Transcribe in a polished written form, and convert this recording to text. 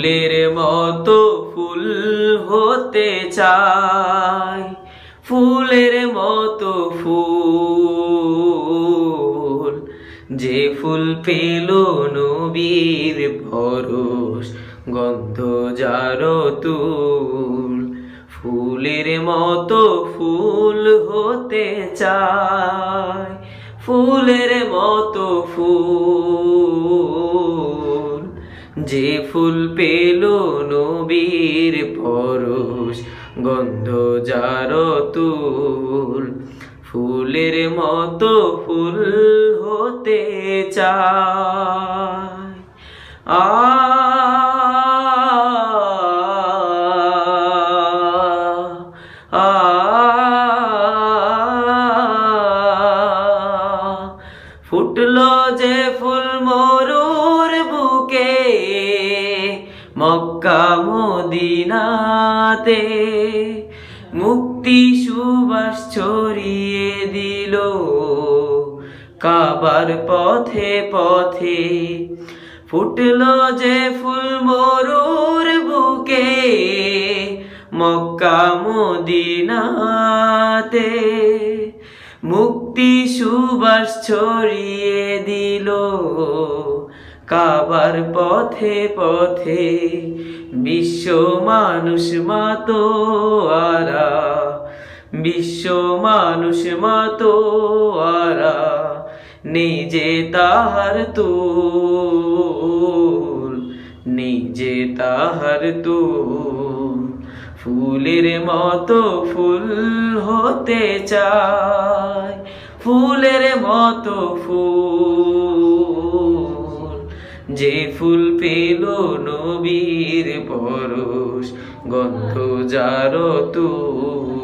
ফুলের মতো ফুল হতে চাই, ফুলের মতো ফুল। যে ফুল পেল নবীর পরশ, গন্ধ যার তুল। ফুলের মতো ফুল হতে চাই, ফুলের মতো ফুল। যে ফুল পেল নবীর পরশ, গন্ধ যার তুল। ফুলের মতো ফুল হতে চাই। ফুটলো যে ফুল মরুর বুকে, মক্কা মদিনাতে। মুক্তি সুবাস ছড়িয়ে দিল কাবার পথে পথে। ফুটলো যে ফুল মরুর বুকে, মক্কা মদিনাতে। মুক্তি সুবাস ছড়িয়ে দিল কাবার পথে পথে। বিশ্ব মানুষ মাতোয়ারা, বিশ্ব মানুষ মাতোয়ারা। নিজে তাহার তুল, নিজে তাহার তুল। ফুলের মতো ফুল হতে চাই, ফুলের মতো ফুল। যে ফুল পেল নবীর পরশ, গন্ধ যার তুল।